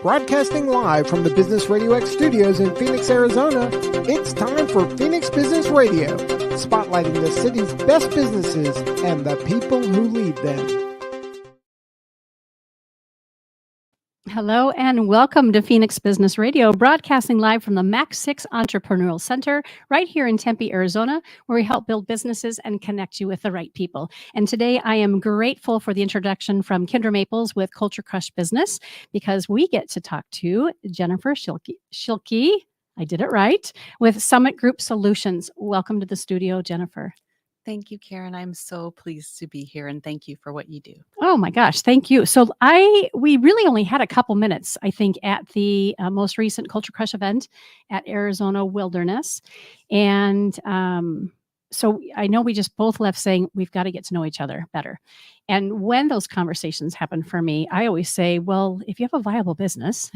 Broadcasting live from the Business RadioX studios in Phoenix, Arizona, it's time for Phoenix Business Radio, spotlighting the city's best businesses and the people who lead them. Hello and welcome to Phoenix Business Radio, broadcasting live from the Max 6 Entrepreneurial Center right here in Tempe, Arizona, where we help build businesses and connect you with the right people. And today I am grateful for the introduction from Kendra Maples with Culture Crush Business, because we get to talk to Jennifer Schilke, I did it right, with Summit Group Solutions. Welcome to the studio, Jennifer. Thank you, Karen. I'm so pleased to be here, and thank you for what you do. Oh my gosh, thank you. So we really only had a couple minutes, I think, at the most recent Culture Crush event at Arizona Wilderness. And so I know we just both left saying we've got to get to know each other better. And when those conversations happen for me, I always say, well, if you have a viable business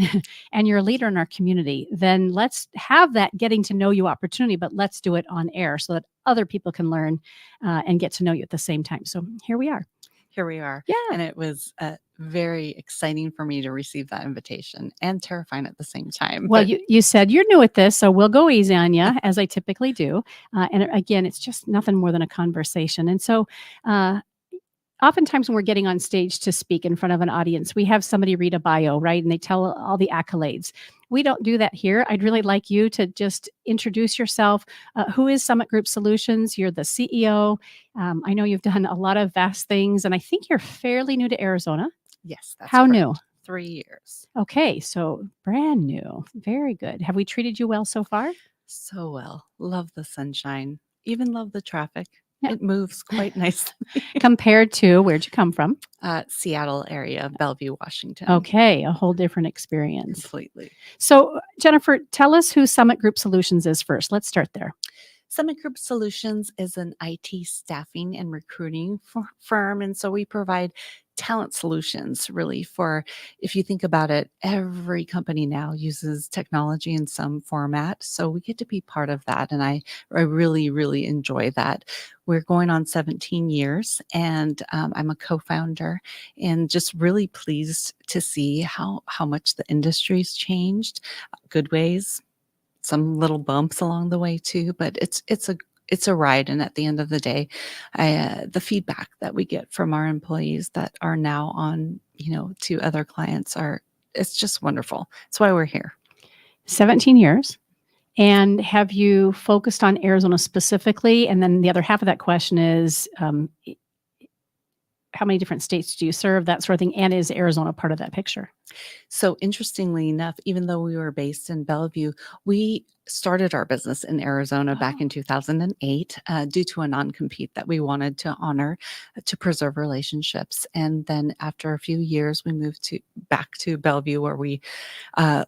and you're a leader in our community, then let's have that getting to know you opportunity, but let's do it on air so that other people can learn and get to know you at the same time. So here we are. Here we are. Yeah. And it was very exciting for me to receive that invitation and terrifying at the same time. Well, you said you're new at this, so we'll go easy on you, as I typically do. And again, it's just nothing more than a conversation. And so oftentimes when we're getting on stage to speak in front of an audience, we have somebody read a bio, right? And they tell all the accolades. We don't do that here. I'd really like you to just introduce yourself. Who is Summit Group Solutions? You're the CEO. I know you've done a lot of vast things, and I think you're fairly new to Arizona. Yes. That's How correct. new? 3 years. Okay, so brand new. Very good. Have we treated you well so far? So well. Love the sunshine. Even love the traffic. Yeah. It moves quite nicely. Compared to, where'd you come from? Seattle area, Bellevue, Washington. Okay, a whole different experience. Completely. So, Jennifer, tell us who Summit Group Solutions is first. Let's start there. Summit Group Solutions is an IT staffing and recruiting firm. And so we provide talent solutions really for, if you think about it, every company now uses technology in some format. So we get to be part of that. And I really, really enjoy that. We're going on 17 years and I'm a co-founder and just really pleased to see how much the industry's changed, good ways, some little bumps along the way too, but it's a ride. And at the end of the day, the feedback that we get from our employees that are now on, to other clients it's just wonderful. That's why we're here. 17 years. And have you focused on Arizona specifically? And then the other half of that question is, how many different states do you serve, that sort of thing? And is Arizona part of that picture? So interestingly enough, even though we were based in Bellevue, we started our business in Arizona back in 2008 due to a non-compete that we wanted to honor to preserve relationships. And then after a few years, we moved back to Bellevue where we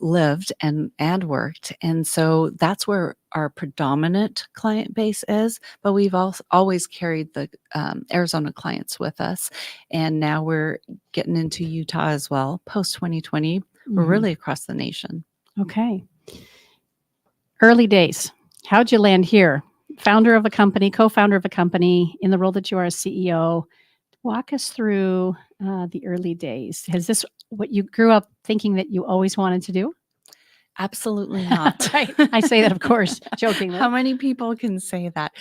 lived and worked. And so that's where our predominant client base is, but we've always carried the Arizona clients with us. And now we're getting into Utah as well. Post 2020, we're really across the nation. Okay. Early days. How'd you land here? Founder of a company, co-founder of a company, in the role that you are as CEO. Walk us through the early days. Is this what you grew up thinking that you always wanted to do? Absolutely not. Right. I say that, of course, jokingly. How many people can say that?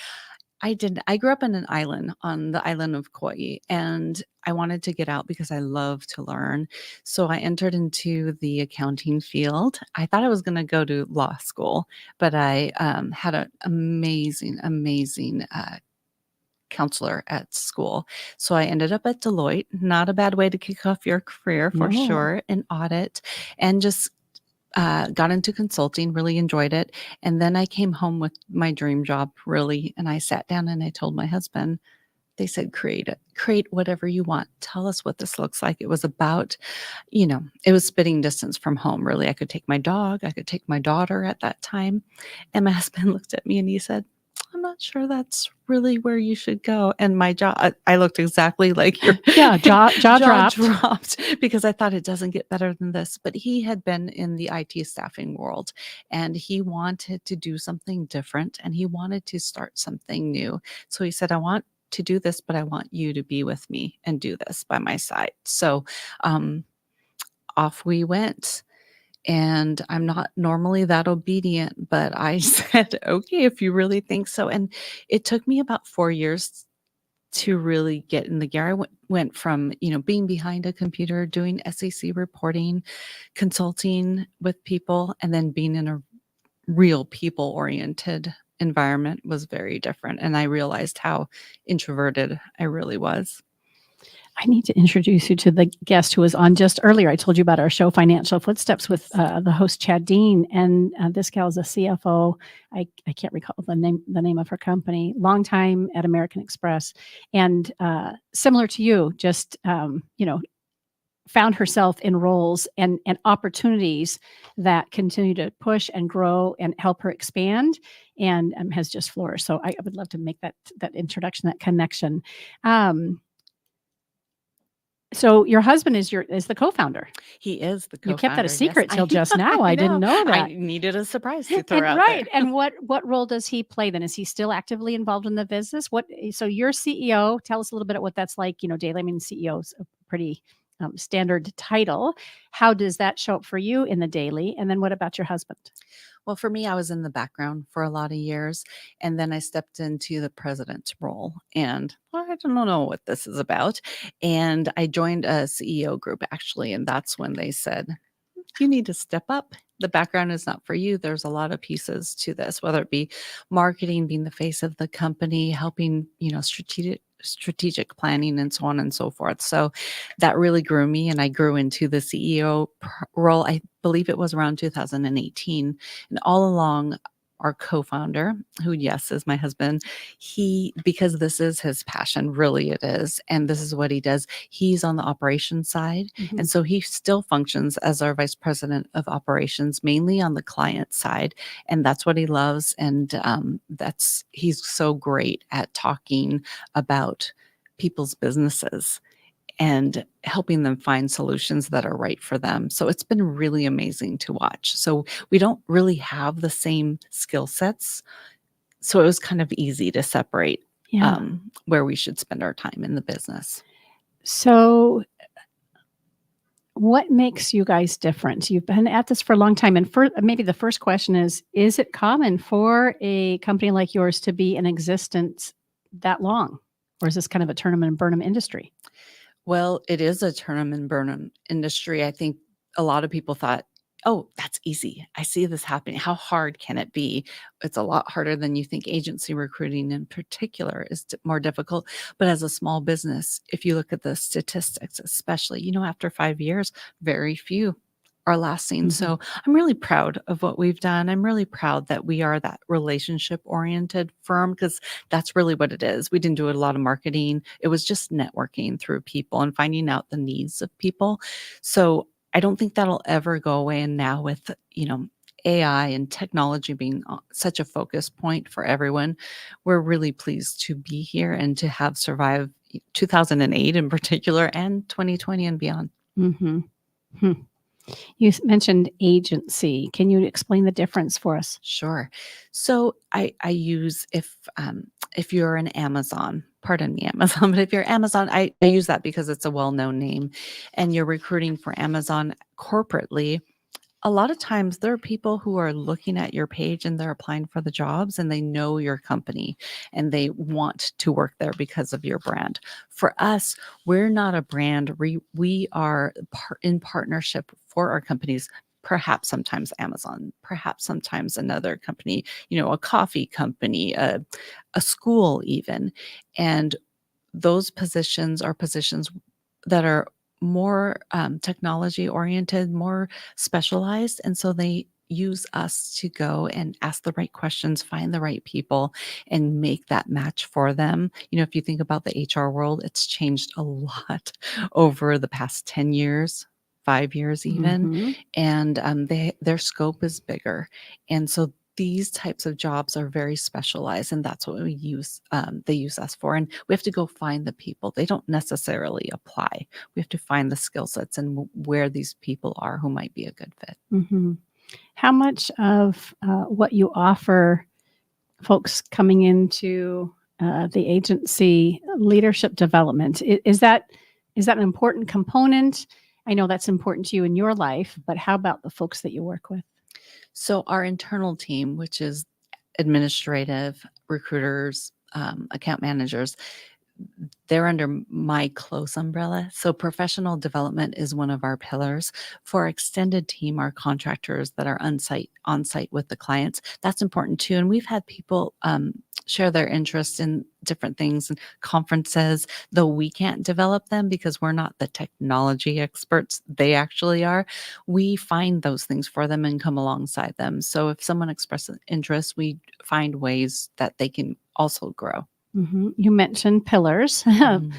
I didn't. I grew up on an island, on the island of Kauai, and I wanted to get out because I love to learn. So I entered into the accounting field. I thought I was going to go to law school, but I had an amazing counselor at school. So I ended up at Deloitte. Not a bad way to kick off your career for sure, in audit, and just got into consulting, really enjoyed it. And then I came home with my dream job, really. And I sat down and I told my husband, they said, create whatever you want. Tell us what this looks like. It was about, it was spitting distance from home, really. I could take my dog, I could take my daughter at that time. And my husband looked at me and he said, I'm not sure that's really where you should go. And my jaw, I looked exactly like your jaw dropped because I thought it doesn't get better than this. But he had been in the IT staffing world and he wanted to do something different and he wanted to start something new. So he said, I want to do this, but I want you to be with me and do this by my side. So off we went. And I'm not normally that obedient, but I said, okay, if you really think so. And it took me about 4 years to really get in the gear. I went from, being behind a computer, doing SEC reporting, consulting with people, and then being in a real people oriented environment was very different. And I realized how introverted I really was. I need to introduce you to the guest who was on just earlier. I told you about our show, Financial Footsteps, with the host Chad Dean, and this gal is a CFO. I can't recall the name of her company. Long time at American Express, and similar to you, just found herself in roles and opportunities that continue to push and grow and help her expand, and has just flourished. So I would love to make that introduction, that connection. So your husband is the co-founder. He is the co-founder. You kept that a secret yes. till just now. I didn't know that. I needed a surprise to throw And out right. there. And what role does he play then? Is he still actively involved in the business? So you're CEO. Tell us a little bit of what that's like, daily. I mean, CEO is a pretty standard title. How does that show up for you in the daily? And then what about your husband? Well, for me, I was in the background for a lot of years, and then I stepped into the president's role, and I don't know what this is about. And I joined a CEO group, actually, and that's when they said, you need to step up. The background is not for you. There's a lot of pieces to this, whether it be marketing, being the face of the company, helping, strategic planning, and so on and so forth. So that really grew me, and I grew into the CEO role. I believe it was around 2018. And all along, our co-founder, who, yes, is my husband, because this is his passion, really it is, and this is what he does, he's on the operations side. Mhm. And so he still functions as our vice president of operations, mainly on the client side. And that's what he loves. And he's so great at talking about people's businesses and helping them find solutions that are right for them. So it's been really amazing to watch. So we don't really have the same skill sets. So it was kind of easy to separate where we should spend our time in the business. So what makes you guys different? You've been at this for a long time. And maybe the first question is it common for a company like yours to be in existence that long? Or is this kind of a turn 'em and burn 'em industry? Well, it is a turn 'em and burn 'em industry. I think a lot of people thought, oh, that's easy. I see this happening. How hard can it be? It's a lot harder than you think. Agency recruiting in particular is more difficult. But as a small business, if you look at the statistics, especially, after 5 years, very few are lasting. Mm-hmm. So I'm really proud of what we've done. I'm really proud that we are that relationship oriented firm, because that's really what it is. We didn't do a lot of marketing. It was just networking through people and finding out the needs of people. So I don't think that'll ever go away. And now with, AI and technology being such a focus point for everyone, we're really pleased to be here and to have survived 2008 in particular, and 2020 and beyond. Mm-hmm. You mentioned agency. Can you explain the difference for us? Sure. So I use, if you're an Amazon, pardon me, Amazon, but if you're Amazon, I use that because it's a well-known name, and you're recruiting for Amazon corporately. A lot of times there are people who are looking at your page and they're applying for the jobs, and they know your company and they want to work there because of your brand. For us, we're not a brand. We are in partnership for our companies. Perhaps sometimes Amazon, perhaps sometimes another company, a coffee company, a school even. And those positions are positions that are more technology oriented, more specialized. And so they use us to go and ask the right questions, find the right people, and make that match for them. If you think about the HR world, it's changed a lot over the past 10 years, 5 years even. Mm-hmm. And their scope is bigger. And so these types of jobs are very specialized, and that's what they use us for. And we have to go find the people. They don't necessarily apply. We have to find the skill sets and where these people are who might be a good fit. Mm-hmm. How much of what you offer folks coming into the agency leadership development, is that an important component? I know that's important to you in your life, but how about the folks that you work with? So our internal team, which is administrative, recruiters, account managers, they're under my close umbrella. So professional development is one of our pillars. For our extended team, our contractors that are on site with the clients, that's important too. And we've had people share their interest in different things and conferences, though we can't develop them because we're not the technology experts. They actually are. We find those things for them and come alongside them. So if someone expresses interest, we find ways that they can also grow. You mentioned pillars, Mhm.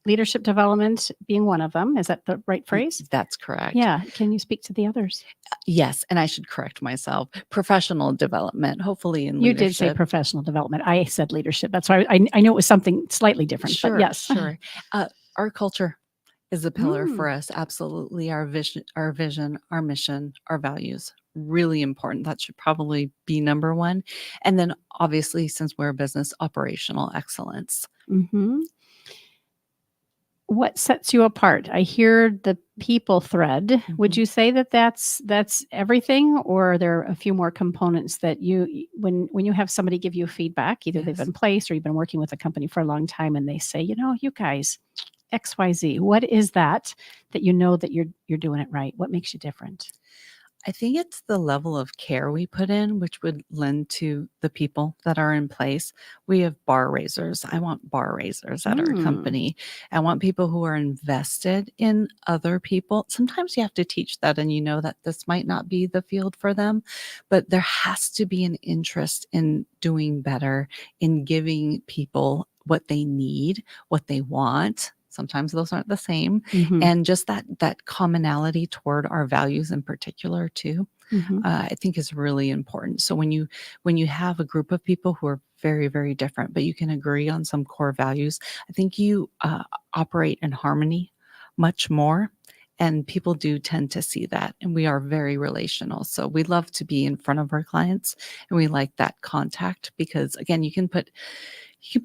leadership development being one of them. Is that the right phrase? That's correct. Yeah. Can you speak to the others? Yes, and I should correct myself. Professional development, hopefully in You leadership. did say professional development. I said leadership. That's why I knew it was something slightly different, but Sure, yes. sure. Our culture is a pillar Mm. for us. Absolutely, our vision, our mission, our values. Really important. That should probably be number one. And then, obviously, since we're a business, operational excellence. Mhm. What sets you apart? I hear the people thread. Would Mhm. you say that that's everything, or are there a few more components that when you have somebody give you feedback, either they've Yes. been placed or you've been working with a company for a long time, and they say, you guys, XYZ. What is that you know that you're doing it right? What makes you different? I think it's the level of care we put in, which would lend to the people that are in place. We have bar raisers. I want bar raisers at our Mm. company. I want people who are invested in other people. Sometimes you have to teach that, and you know that this might not be the field for them, but there has to be an interest in doing better, in giving people what they need, what they want. Sometimes those aren't the same. Mhm. And just that commonality toward our values in particular too, Mhm. I think is really important. So when you have a group of people who are very, very different, but you can agree on some core values, I think you operate in harmony much more. And people do tend to see that. And we are very relational. So we love to be in front of our clients, and we like that contact because, again, you can put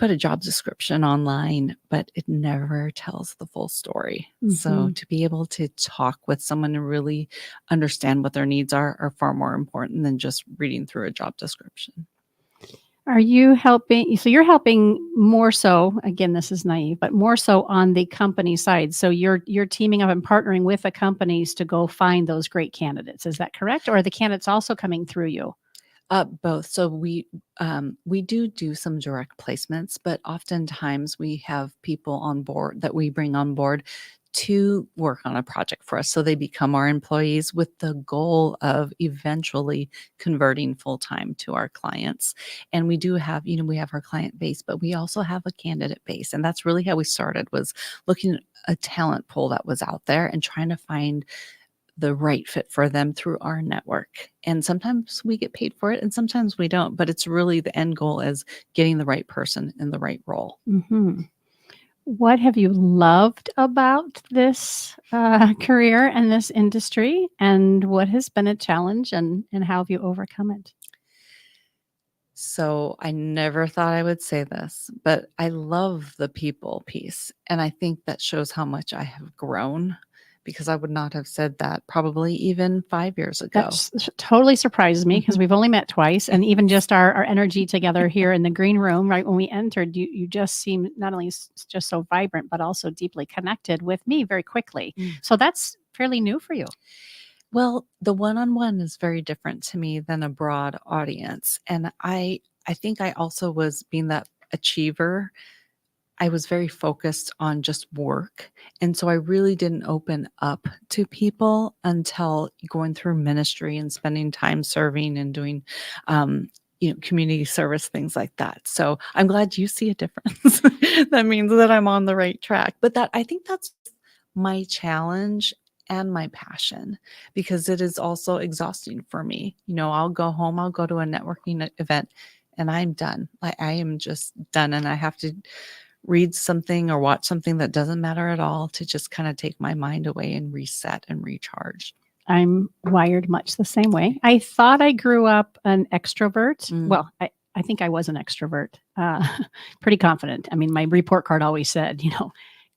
a job description online, but it never tells the full story. So Mhm. to be able to talk with someone and really understand what their needs are far more important than just reading through a job description. Are you helping? So you're helping more so, again, this is naive, but more so on the company side. So you're teaming up and partnering with the companies to go find those great candidates. Is that correct? Or are the candidates also coming through you? Both. So we do some direct placements, but oftentimes we have people on board that we bring on board to work on a project for us. So they become our employees with the goal of eventually converting full time to our clients. And we do have, we have our client base, but we also have a candidate base. And that's really how we started, was looking at a talent pool that was out there and trying to find the right fit for them through our network. And sometimes we get paid for it and sometimes we don't, but it's really the end goal is getting the right person in the right role. Mhm. What have you loved about this career and this industry? And what has been a challenge, and how have you overcome it? So I never thought I would say this, but I love the people piece. And I think that shows how much I have grown, because I would not have said that probably even 5 years ago. Totally surprises me because Mhm. we've only met twice, and even just our energy together here in the green room, right when we entered, you just seem not only just so vibrant, but also deeply connected with me very quickly. Mm. So that's fairly new for you. Well, the one-on-one is very different to me than a broad audience. And I think I also was being that achiever. I was very focused on just work. And so I really didn't open up to people until going through ministry and spending time serving and doing community service, things like that. So I'm glad you see a difference. That means that I'm on the right track. But that I think that's my challenge and my passion, because it is also exhausting for me. I'll go home, I'll go to a networking event, and I'm done. I am just done, and I have to read something or watch something that doesn't matter at all to just kind of take my mind away and reset and recharge. I'm wired much the same way. I thought I grew up an extrovert. Mm. Well, I think I was an extrovert, pretty confident. I mean, my report card always said,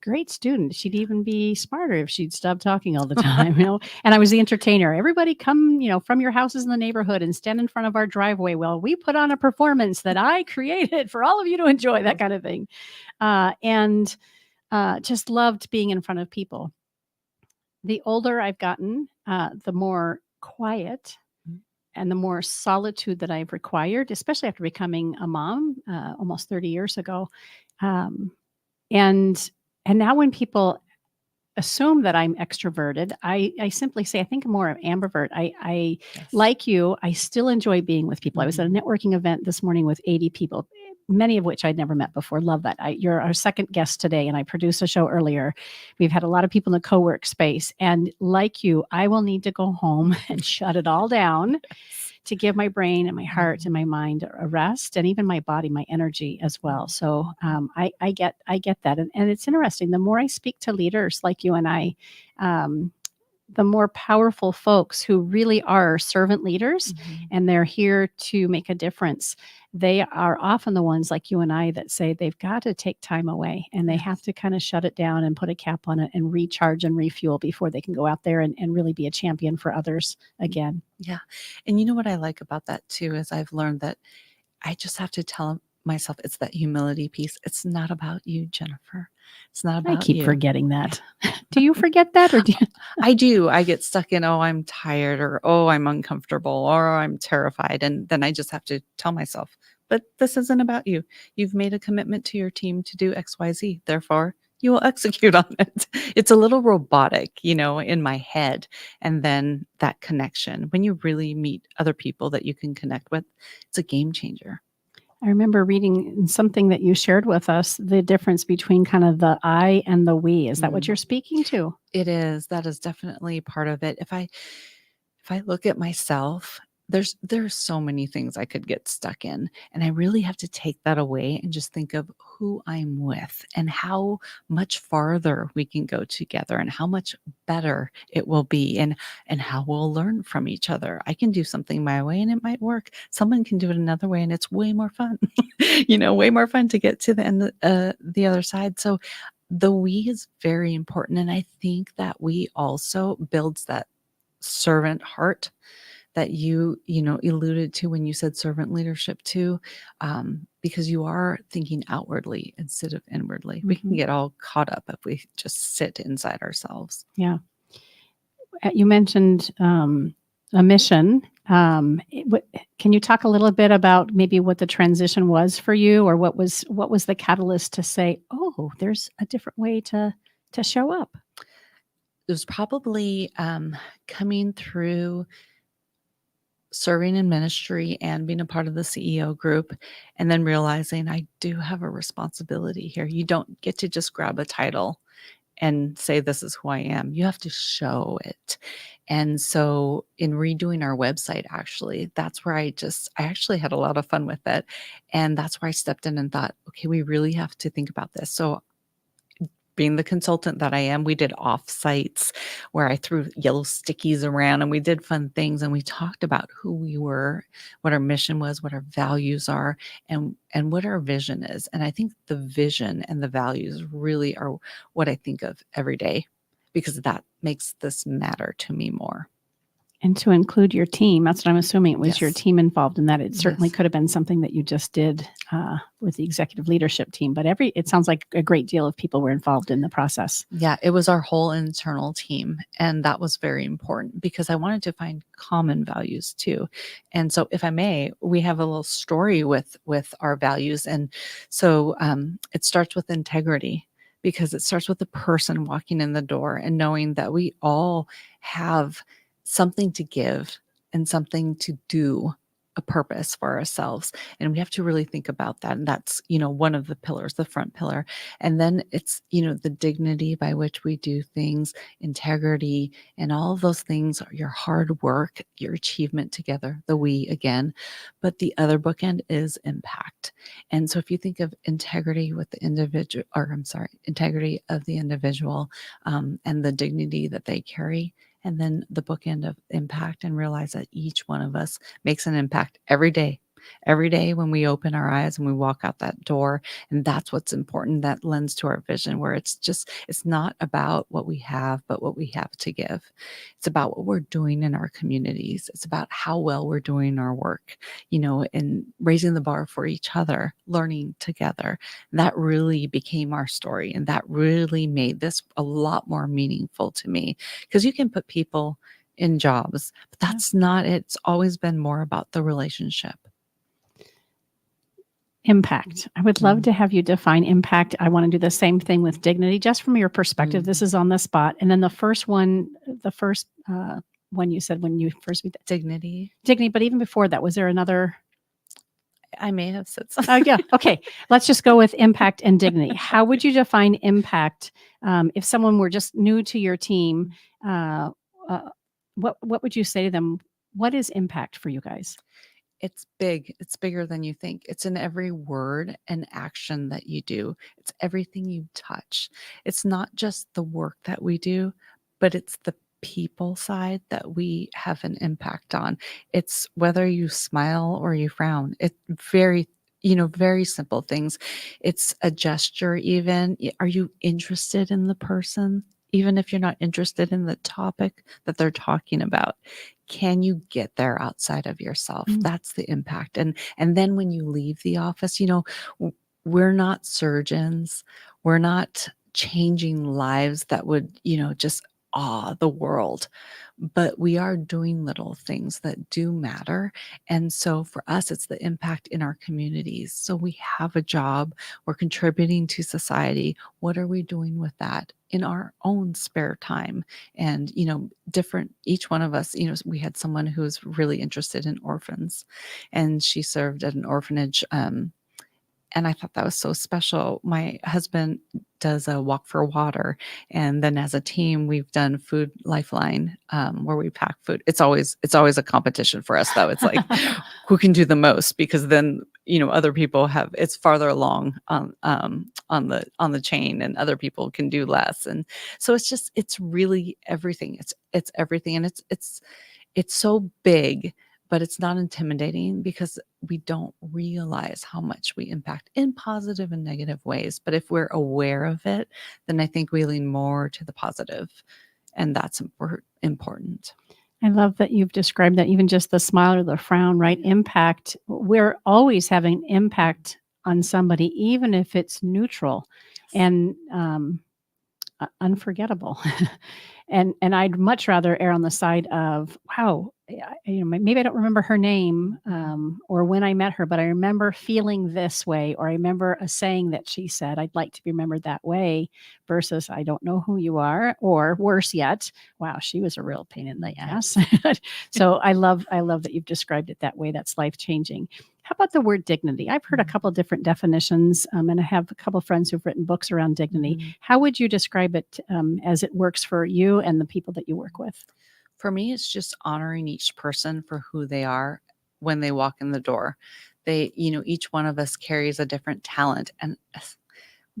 great student. She'd even be smarter if she'd stop talking all the time, you know. And I was the entertainer. Everybody come, you know, from your houses in the neighborhood and stand in front of our driveway. Well, we put on a performance that I created for all of you to enjoy, that kind of thing. And just loved being in front of people. The older I've gotten, the more quiet and the more solitude that I've required, especially after becoming a mom almost 30 years ago. Um, and now when people assume that I'm extroverted, I simply say I think I'm more of ambivert. I Yes. like you. I still enjoy being with people. I was at a networking event this morning with 80 people, many of which I'd never met before. Love that. You're our second guest today, and I produced a show earlier. We've had a lot of people in the co-work space, and like you, I will need to go home and shut it all down to give my brain and my heart and my mind a rest, and even my body, my energy as well. So I get that, and it's interesting. The more I speak to leaders like you and I, the more powerful folks who really are servant leaders and they're here to make a difference. They are often the ones like you and I that say they've got to take time away and they have to kind of shut it down and put a cap on it and recharge and refuel before they can go out there and really be a champion for others again. Yeah. And you know what I like about that too, is I've learned that I just have to tell myself it's that humility piece. It's not about you, Jennifer. It's not about I keep you. forgetting that. Do you forget that, or do you? I do. I get stuck in, oh, I'm tired, or oh, I'm uncomfortable, or I'm terrified. And then I just have to tell myself, but this isn't about you. You've made a commitment to your team to do XYZ. Therefore, you will execute on it. It's a little robotic, you know, in my head. And then that connection, when you really meet other people that you can connect with, it's a game changer. I remember reading something that you shared with us, the difference between kind of the I and the we. Is that what you're speaking to? It is. That is definitely part of it. If I look at myself, there's so many things I could get stuck in, and I really have to take that away and just think of who I'm with and how much farther we can go together and how much better it will be, and how we'll learn from each other. I can do something my way and it might work. Someone can do it another way and it's way more fun. You know, way more fun to get to the end, the other side. So the we is very important, and I think that we also builds that servant heart that you alluded to when you said servant leadership too, because you are thinking outwardly instead of inwardly. We can get all caught up if we just sit inside ourselves. Yeah. You mentioned a mission. Can you talk a little bit about maybe what the transition was for you, or what was the catalyst to say, oh, there's a different way to show up? It was probably coming through serving in ministry and being a part of the CEO group, and then realizing I do have a responsibility here. You don't get to just grab a title and say, this is who I am. You have to show it. And so in redoing our website, actually, that's where I actually had a lot of fun with it. And that's where I stepped in and thought, okay, we really have to think about this. So being the consultant that I am, we did offsites where I threw yellow stickies around and we did fun things, and we talked about who we were, what our mission was, what our values are, and what our vision is. And I think the vision and the values really are what I think of every day, because that makes this matter to me more. And to include your team, that's what I'm assuming. It was your Yes. team involved in that. It certainly Yes. could have been something that you just did with the executive leadership team, but it sounds like a great deal of people were involved in the process. Yeah, it was our whole internal team. And that was very important because I wanted to find common values too. And so if I may, we have a little story with our values. And so it starts with integrity, because it starts with the person walking in the door and knowing that we all have something to give and something to do, a purpose for ourselves. And we have to really think about that. And that's, one of the pillars, the front pillar. And then it's, the dignity by which we do things, integrity, and all of those things are your hard work, your achievement together, the we again. But the other bookend is impact. And so if you think of integrity with the individual, integrity of the individual, and the dignity that they carry, and then the bookend of impact, and realize that each one of us makes an impact every day. every day when we open our eyes and we walk out that door. And that's what's important. That lends to our vision, where it's not about what we have, but what we have to give. It's about what we're doing in our communities. It's about how well we're doing our work, and raising the bar for each other, learning together. That really became our story. And that really made this a lot more meaningful to me, because you can put people in jobs, but that's not it. It's always been more about the relationship. Impact. I would love to have you define impact. I want to do the same thing with dignity, just from your perspective. This is on the spot. And then the first one you said when you first meet Dignity. But even before that, was there another? I may have said something. Oh, yeah. Okay. Let's just go with impact and dignity. How would you define impact if someone were just new to your team? What would you say to them? What is impact for you guys? It's big. It's bigger than you think. It's in every word and action that you do. It's everything you touch. It's not just the work that we do, but it's the people side that we have an impact on. It's whether you smile or you frown. It's very simple things. It's a gesture even. Are you interested in the person? Even if you're not interested in the topic that they're talking about, can you get there outside of yourself? That's the impact. And then when you leave the office, we're not surgeons. We're not changing lives that would, just awe the world. But we are doing little things that do matter. And so for us, it's the impact in our communities. So we have a job, we're contributing to society. What are we doing with that in our own spare time? And, each one of us, we had someone who's really interested in orphans, and she served at an orphanage. And I thought that was so special. My husband does a walk for water. And then as a team, we've done Food Lifeline, where we pack food. It's always a competition for us, though. It's like who can do the most, because then, other people it's farther along on the chain, and other people can do less. And so it's really everything. It's everything. And it's so big, but it's not intimidating, because we don't realize how much we impact in positive and negative ways. But if we're aware of it, then I think we lean more to the positive, and that's important. I love that you've described that, even just the smile or the frown, right? Impact. We're always having impact on somebody, even if it's neutral and unforgettable. And I'd much rather err on the side of, wow, maybe I don't remember her name or when I met her, but I remember feeling this way, or I remember a saying that she said. I'd like to be remembered that way, versus I don't know who you are, or worse yet, wow, she was a real pain in the ass. So I love that you've described it that way. That's life-changing. How about the word dignity? I've heard a couple of different definitions, and I have a couple of friends who've written books around dignity. How would you describe it as it works for you and the people that you work with? For me, it's just honoring each person for who they are when they walk in the door. Each one of us carries a different talent, and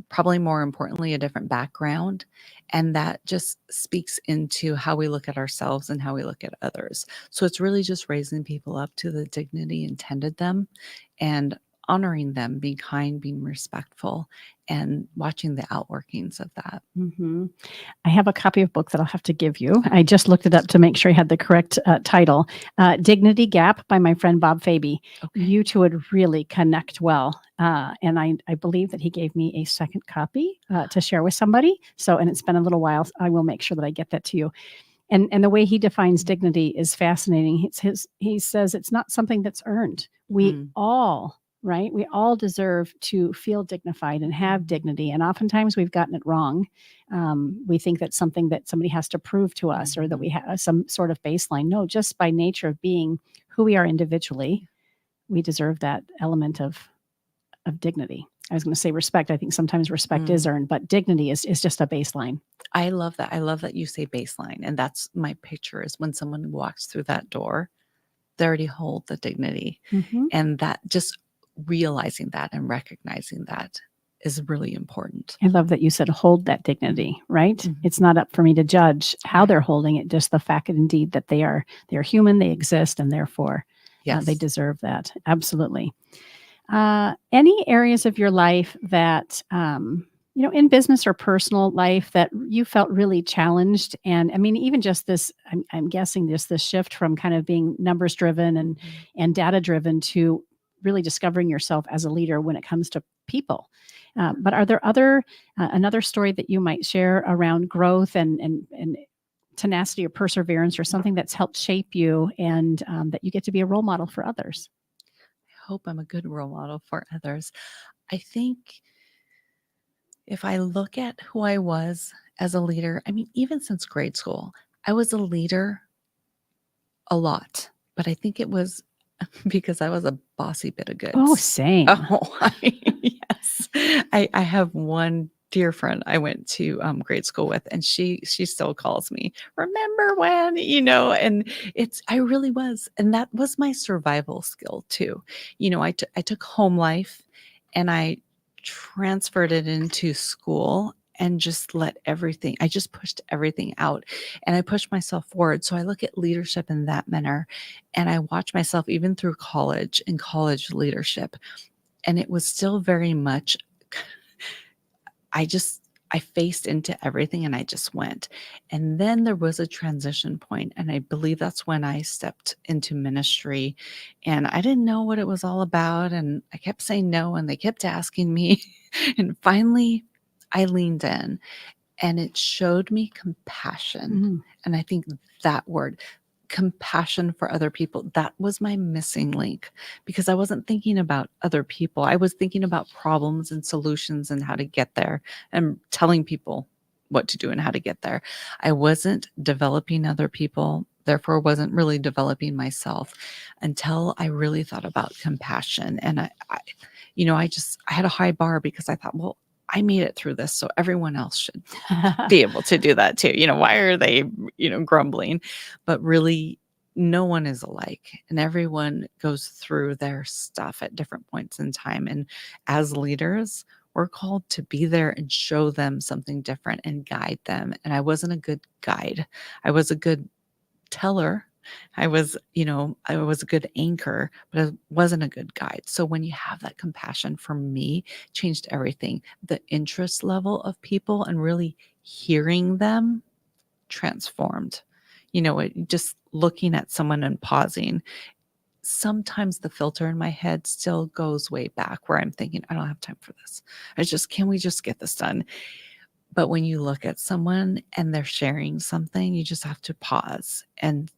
probably more importantly, a different background. And that just speaks into how we look at ourselves and how we look at others. So it's really just raising people up to the dignity intended them, and honoring them, being kind, being respectful, and watching the outworkings of that. I have a copy of a book that I'll have to give you. I just looked it up to make sure I had the correct title. Dignity Gap by my friend Bob Faby. Okay. You two would really connect well. And I believe that he gave me a second copy to share with somebody. And it's been a little while. I will make sure that I get that to you. And the way he defines dignity is fascinating. He says it's not something that's earned. We all deserve to feel dignified and have dignity. And oftentimes we've gotten it wrong. We think that's something that somebody has to prove to us, or that we have some sort of baseline. No, just by nature of being who we are individually, we deserve that element of dignity. I was going to say respect. I think sometimes respect is earned, but dignity is just a baseline. I love that. I love that you say baseline. And that's my picture, is when someone walks through that door, they already hold the dignity. And that, just realizing that and recognizing that, is really important. I love that you said hold that dignity, right? It's not up for me to judge how they're holding it, just the fact that indeed that they're human, they exist, and therefore Yes. They deserve that. Absolutely. Any areas of your life that, in business or personal life that you felt really challenged? And I mean, even just this, I'm guessing just this shift from kind of being numbers driven and data driven to really discovering yourself as a leader when it comes to people. But are there another story that you might share around growth and tenacity or perseverance or something that's helped shape you and that you get to be a role model for others? I hope I'm a good role model for others. I think if I look at who I was as a leader, I mean, even since grade school, I was a leader a lot, but I think it was because I was a bossy bit of goods. Oh, same. Oh, yes. I have one dear friend I went to grade school with, and she still calls me, remember when, and I really was. And that was my survival skill too. I took home life and I transferred it into school and just I just pushed everything out and I pushed myself forward. So I look at leadership in that manner and I watch myself even through college and college leadership. And it was still very much, I faced into everything and I just went. And then there was a transition point, and I believe that's when I stepped into ministry and I didn't know what it was all about. And I kept saying no, and they kept asking me. And finally, I leaned in and it showed me compassion. Mhm. And I think that word, compassion for other people, that was my missing link because I wasn't thinking about other people. I was thinking about problems and solutions and how to get there and telling people what to do and how to get there. I wasn't developing other people, therefore wasn't really developing myself until I really thought about compassion. And I had a high bar because I thought, well, I made it through this, so everyone else should be able to do that too. Why are they, grumbling? But really, no one is alike, and everyone goes through their stuff at different points in time. And as leaders, we're called to be there and show them something different and guide them. And I wasn't a good guide. I was a good teller. I was a good anchor, but I wasn't a good guide. So when you have that compassion, for me, changed everything. The interest level of people and really hearing them transformed. Just looking at someone and pausing. Sometimes the filter in my head still goes way back where I'm thinking, I don't have time for this. Can we just get this done? But when you look at someone and they're sharing something, you just have to pause and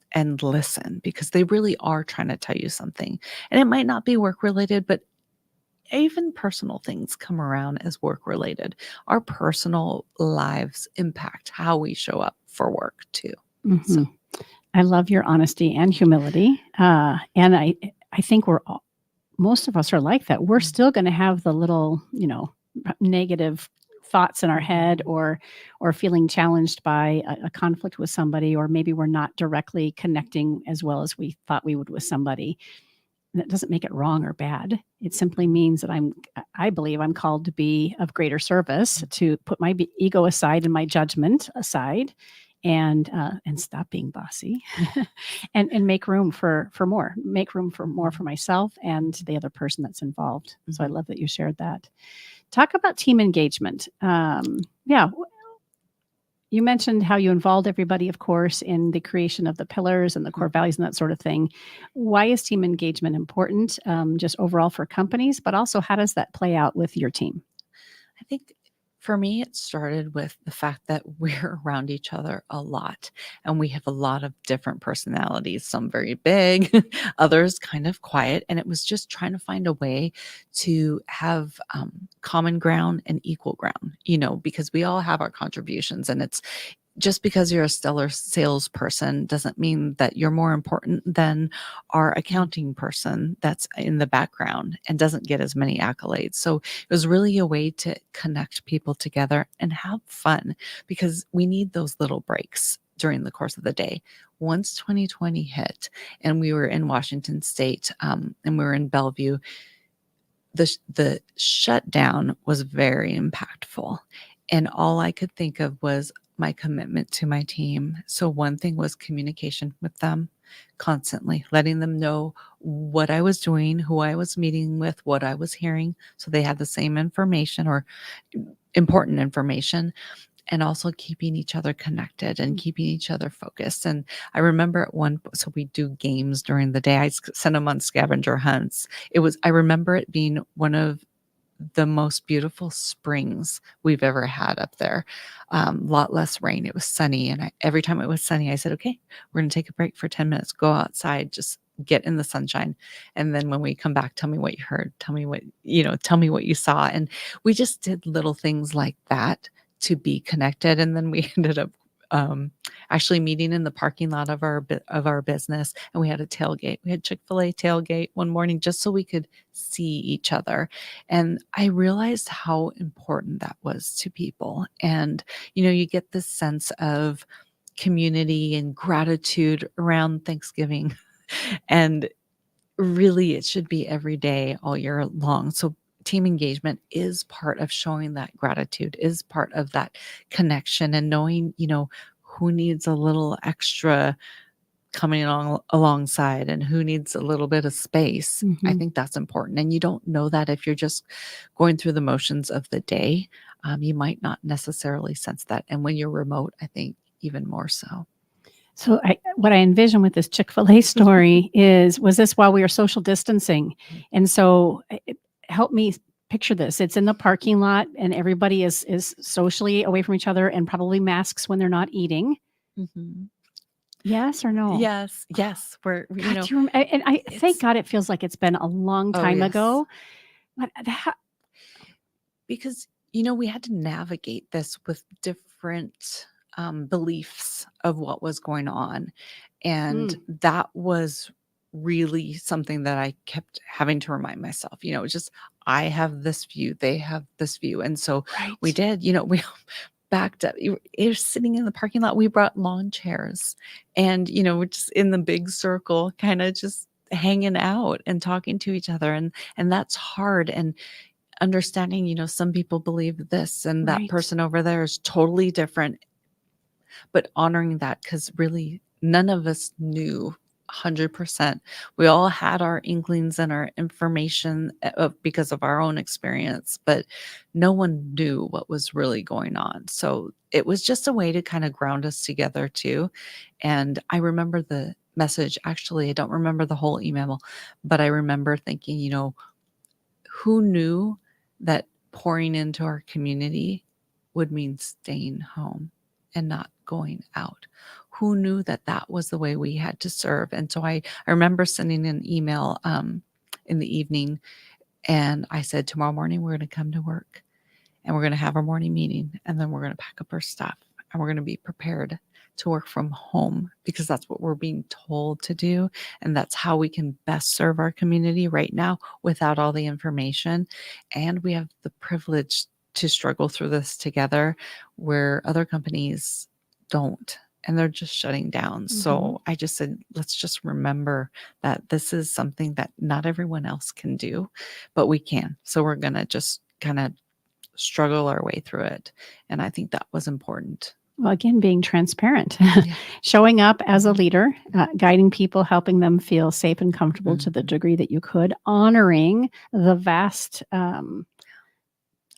listen because they really are trying to tell you something. And it might not be work related, but even personal things come around as work related. Our personal lives impact how we show up for work too. So Mhm. I love your honesty and humility. And I think most of us are like that. We're still going to have the little, negative thoughts in our head or feeling challenged by a conflict with somebody, or maybe we're not directly connecting as well as we thought we would with somebody. And that doesn't make it wrong or bad. It simply means that I believe I'm called to be of greater service, to put my ego aside and my judgment aside, and stop being bossy, and make room for more. Make room for more for myself and the other person that's involved. So I love that you shared that. Talk about team engagement. Yeah. You mentioned how you involved everybody, of course, in the creation of the pillars and the core values and that sort of thing. Why is team engagement important, just overall for companies, but also how does that play out with your team? I think for me, it started with the fact that we're around each other a lot and we have a lot of different personalities, some very big, others kind of quiet. And it was just trying to find a way to have common ground and equal ground, because we all have our contributions, and it's just because you're a stellar salesperson doesn't mean that you're more important than our accounting person that's in the background and doesn't get as many accolades. So it was really a way to connect people together and have fun, because we need those little breaks during the course of the day. Once 2020 hit and we were in Washington State and we were in Bellevue, the shutdown was very impactful. And all I could think of was, my commitment to my team. So one thing was communication with them constantly, letting them know what I was doing, who I was meeting with, what I was hearing, so they had the same information or important information, and also keeping each other connected and keeping each other focused. And I remember so we do games during the day. I send them on scavenger hunts. I remember it being one of the most beautiful springs we've ever had up there. Lot less rain. It was sunny. And every time it was sunny, I said, okay, we're going to take a break for 10 minutes, go outside, just get in the sunshine. And then when we come back, tell me what you heard, tell me what you saw. And we just did little things like that to be connected. And then we ended up actually meeting in the parking lot of our business, and we had a tailgate. We had Chick-fil-A tailgate one morning just so we could see each other. And I realized how important that was to people. And you get this sense of community and gratitude around Thanksgiving. And really, it should be every day all year long. So team engagement is part of showing that gratitude, is part of that connection, and knowing, who needs a little extra coming alongside and who needs a little bit of space. I think that's important. And you don't know that if you're just going through the motions of the day. You might not necessarily sense that. And when you're remote, I think even more so. So what I envision with this Chick-fil-A story was this while we were social distancing. And so help me picture this. It's in the parking lot and everybody is socially away from each other and probably masks when they're not eating. Mm-hmm. Yes or no? Yes. We're, God, I thank God it feels like it's been a long time ago. But because, we had to navigate this with different beliefs of what was going on. And that was really something that I kept having to remind myself, it's just, I have this view, they have this view. And so we did, we backed up. You're sitting in the parking lot. We brought lawn chairs and, we're just in the big circle, kind of just hanging out and talking to each other. And that's hard. And understanding, some people believe this and that person over there is totally different, but honoring that, because really none of us knew 100%. We all had our inklings and our information because of our own experience, but no one knew what was really going on. So it was just a way to kind of ground us together too. And I remember the message. Actually, I don't remember the whole email, but I remember thinking, who knew that pouring into our community would mean staying home and not going out? Who knew that was the way we had to serve? And so I remember sending an email in the evening, and I said, tomorrow morning, we're going to come to work and we're going to have our morning meeting, and then we're going to pack up our stuff and we're going to be prepared to work from home, because that's what we're being told to do. And that's how we can best serve our community right now without all the information. And we have the privilege to struggle through this together, where other companies don't, and they're just shutting down. So I just said, let's just remember that this is something that not everyone else can do, but we can. So we're going to just kind of struggle our way through it. And I think that was important. Well, again, being transparent, showing up as a leader, guiding people, helping them feel safe and comfortable to the degree that you could, honoring the vast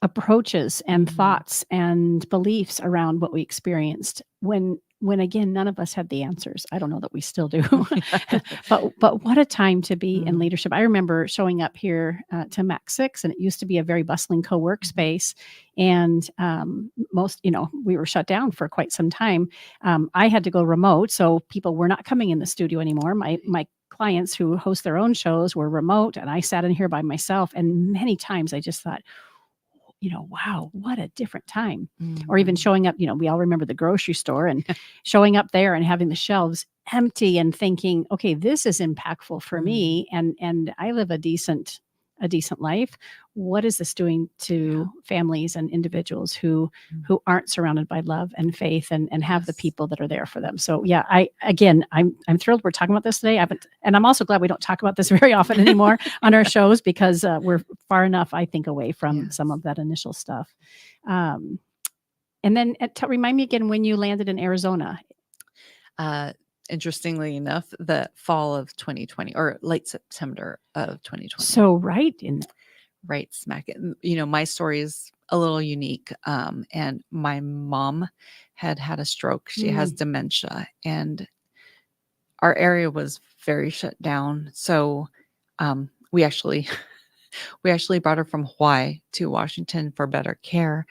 approaches and thoughts and beliefs around what we experienced when again, none of us had the answers. I don't know that we still do, but what a time to be in leadership. I remember showing up here to Mac 6, and it used to be a very bustling co-work space. And most, we were shut down for quite some time. I had to go remote, so people were not coming in the studio anymore. My clients who host their own shows were remote, and I sat in here by myself. And many times I just thought, wow, what a different time. Or even showing up, we all remember the grocery store and showing up there and having the shelves empty and thinking, okay, this is impactful for me. And I live a decent life. What is this doing to families and individuals who aren't surrounded by love and faith and have the people that are there for them? So yeah, I'm thrilled we're talking about this today. And I'm also glad we don't talk about this very often anymore on our shows, because we're far enough, I think, away from some of that initial stuff. And then remind me again when you landed in Arizona. Interestingly enough, the fall of 2020 or late September of 2020. So right in Right smack it. My story is a little unique. And my mom had a stroke. She has dementia, and our area was very shut down. So we actually brought her from Hawaii to Washington for better care.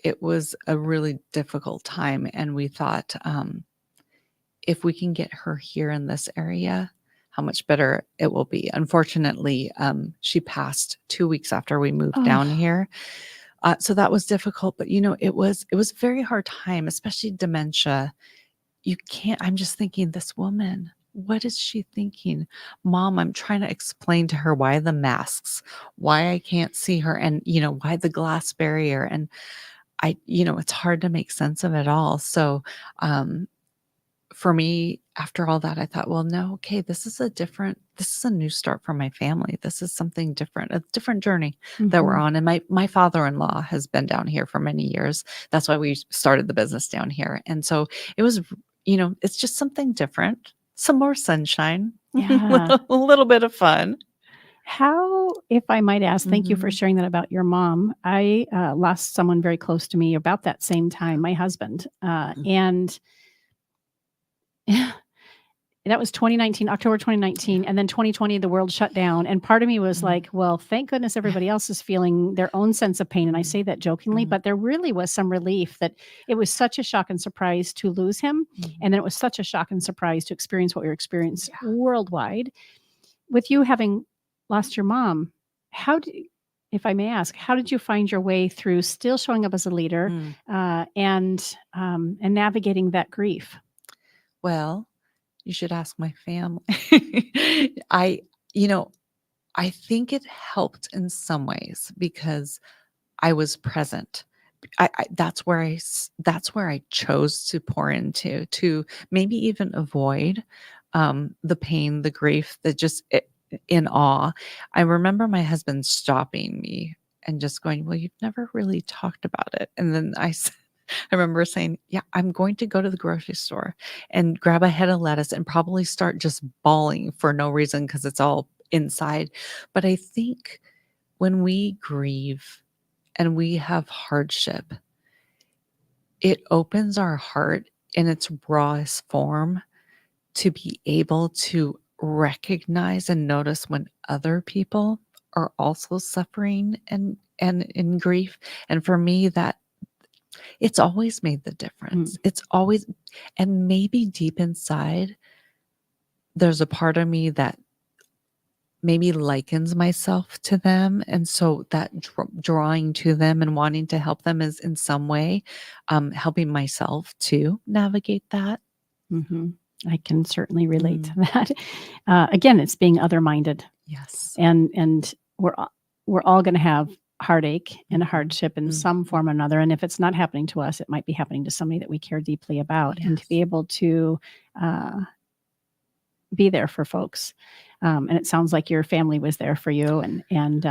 It was a really difficult time, and we thought, if we can get her here in this area, how much better it will be. Unfortunately, she passed 2 weeks after we moved down here. So that was difficult, but it was a very hard time, especially dementia. I'm just thinking, this woman, what is she thinking? Mom, I'm trying to explain to her why the masks, why I can't see her, and why the glass barrier. And it's hard to make sense of it all. So, for me, after all that, I thought, well, no, okay, this is a new start for my family. This is something different, a different journey that we're on. And my father-in-law has been down here for many years. That's why we started the business down here. And so it was, it's just something different, some more sunshine, Yeah. a little bit of fun. How, if I might ask, thank you for sharing that about your mom. I lost someone very close to me about that same time, my husband. And that was 2019, October 2019. And then 2020, the world shut down. And part of me was like, well, thank goodness everybody else is feeling their own sense of pain. And I say that jokingly, but there really was some relief that it was such a shock and surprise to lose him. And then it was such a shock and surprise to experience what we experienced worldwide. With you having lost your mom, if I may ask, how did you find your way through still showing up as a leader and navigating that grief? Well, you should ask my family. I think it helped in some ways because I was present. That's where I chose to pour into, to maybe even avoid the pain, the grief, in awe. I remember my husband stopping me and just going, well, you've never really talked about it. And then I remember saying, yeah, I'm going to go to the grocery store and grab a head of lettuce and probably start just bawling for no reason because it's all inside. But I think when we grieve and we have hardship, it opens our heart in its rawest form to be able to recognize and notice when other people are also suffering and in grief. And for me, that it's always made the difference. It's always, and maybe deep inside, there's a part of me that maybe likens myself to them. And so that drawing to them and wanting to help them is in some way helping myself to navigate that. I can certainly relate to that. Again, it's being other-minded. Yes. And we're all going to have heartache and hardship in some form or another. And if it's not happening to us, it might be happening to somebody that we care deeply about. And to be able to be there for folks. And it sounds like your family was there for you and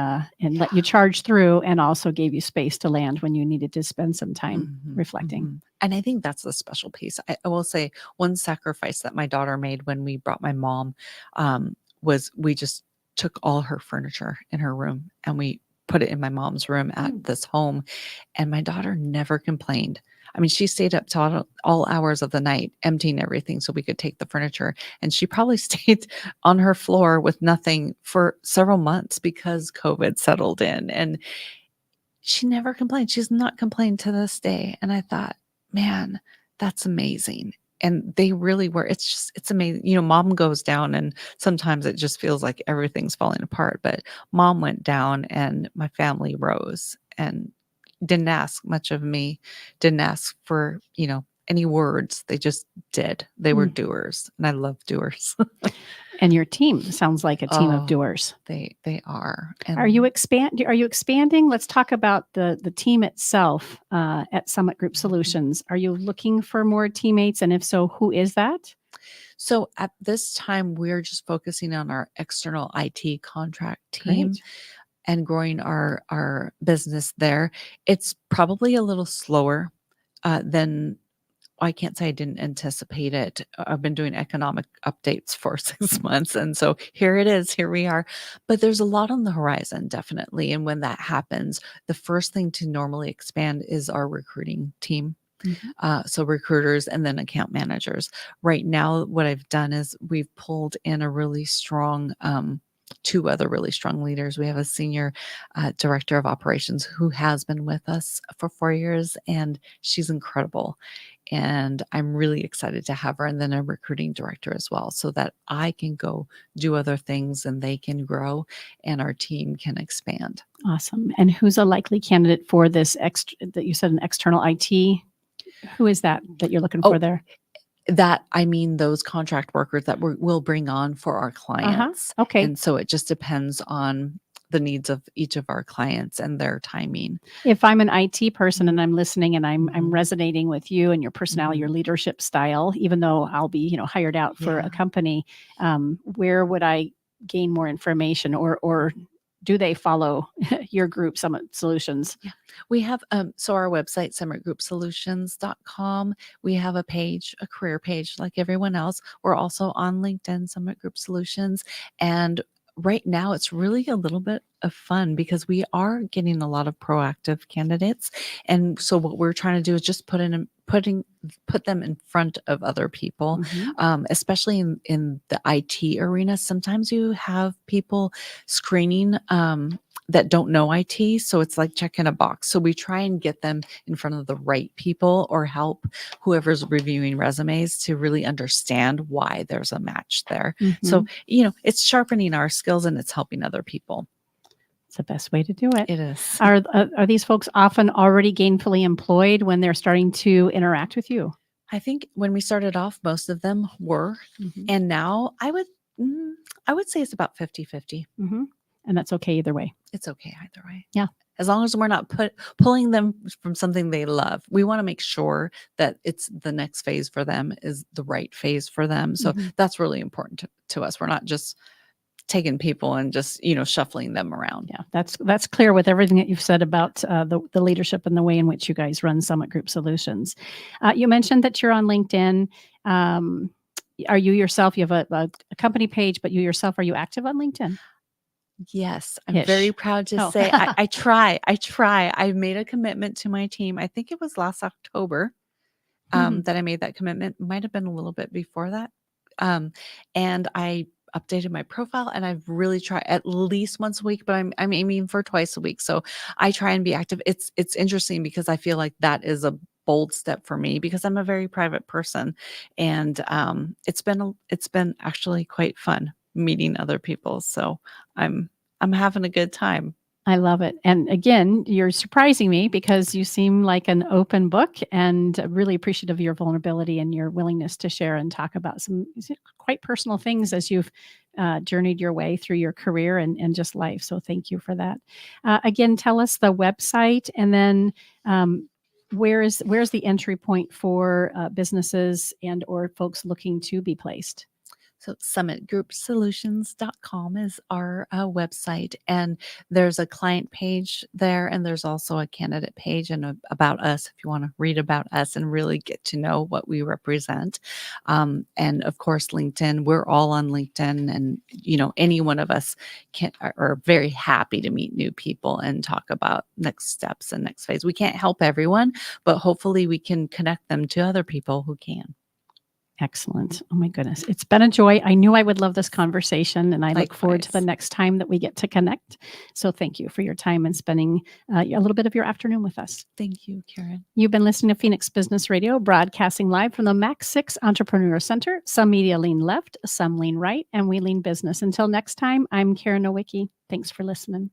let you charge through and also gave you space to land when you needed to spend some time reflecting. And I think that's the special piece. I will say one sacrifice that my daughter made when we brought my mom was we just took all her furniture in her room and we put it in my mom's room at this home. And my daughter never complained. I mean, she stayed up till all hours of the night, emptying everything so we could take the furniture. And she probably stayed on her floor with nothing for several months because COVID settled in. And she never complained. She's not complained to this day. And I thought, man, that's amazing. And they really were. It's amazing. Mom goes down and sometimes it just feels like everything's falling apart. But mom went down and my family rose and didn't ask much of me, didn't ask for, any words. They just did. They were doers. And I love doers. And your team sounds like a team of doers. They are. And Are you expanding? Let's talk about the team itself at Summit Group Solutions. Are you looking for more teammates? And if so, who is that? So at this time, we're just focusing on our external IT contract team. and growing our business there. It's probably a little slower than I can't say I didn't anticipate it. I've been doing economic updates for 6 months. And so here it is, here we are. But there's a lot on the horizon, definitely. And when that happens, the first thing to normally expand is our recruiting team. So recruiters and then account managers. Right now, what I've done is we've pulled in a really strong, two other really strong leaders. We have a senior director of operations who has been with us for 4 years, and she's incredible. And I'm really excited to have her, and then a recruiting director as well, so that I can go do other things and they can grow and our team can expand. Awesome. And who's a likely candidate for this that you said an external IT? Who is that you're looking for there? That, I mean, those contract workers that we'll bring on for our clients. Okay. And so it just depends on the needs of each of our clients and their timing. If I'm an IT person and I'm listening and I'm Mhm. resonating with you and your personality, Mhm. your leadership style, even though I'll be, hired out for Yeah. a company, where would I gain more information, or do they follow your group, Summit Solutions? We have so our website, summitgroupsolutions.com. We have a page, a career page like everyone else. We're also on LinkedIn, Summit Group Solutions. And right now it's really a little bit of fun because we are getting a lot of proactive candidates. And so what we're trying to do is just put them in front of other people, especially in the IT arena. Sometimes you have people screening that don't know IT. So it's like checking a box. So we try and get them in front of the right people or help whoever's reviewing resumes to really understand why there's a match there. So, it's sharpening our skills and it's helping other people. It's the best way to do it. It is. Are these folks often already gainfully employed when they're starting to interact with you? I think when we started off, most of them were. And now I would say it's about 50-50. And that's okay either way. It's okay either way. Yeah. As long as we're not pulling them from something they love. We want to make sure that it's the next phase for them is the right phase for them. So that's really important to us. We're not just taking people and just, shuffling them around. Yeah, that's clear with everything that you've said about the leadership and the way in which you guys run Summit Group Solutions. You mentioned that you're on LinkedIn. Are you yourself, you have a company page, but you yourself, are you active on LinkedIn? Yes, I'm very proud to say I try. I've made a commitment to my team. I think it was last October that I made that commitment. Might have been a little bit before that. And I updated my profile, and I've really tried at least once a week, but I'm aiming for twice a week. So I try and be active. It's interesting because I feel like that is a bold step for me because I'm a very private person, and it's been actually quite fun meeting other people. So I'm having a good time. I love it. And again, you're surprising me because you seem like an open book, and really appreciative of your vulnerability and your willingness to share and talk about some quite personal things as you've journeyed your way through your career and just life. So thank you for that. Again, tell us the website, and then where's the entry point for businesses and or folks looking to be placed? So summitgroupsolutions.com is our website, and there's a client page there, and there's also a candidate page and about us if you want to read about us and really get to know what we represent. And of course, LinkedIn, we're all on LinkedIn, and any one of us are very happy to meet new people and talk about next steps and next phase. We can't help everyone, but hopefully we can connect them to other people who can. Excellent. Oh my goodness. It's been a joy. I knew I would love this conversation, and I look forward to the next time that we get to connect. So thank you for your time and spending a little bit of your afternoon with us. Thank you, Karen. You've been listening to Phoenix Business Radio, broadcasting live from the Max 6 Entrepreneur Center. Some media lean left, some lean right, and we lean business. Until next time, I'm Karen Nowicki. Thanks for listening.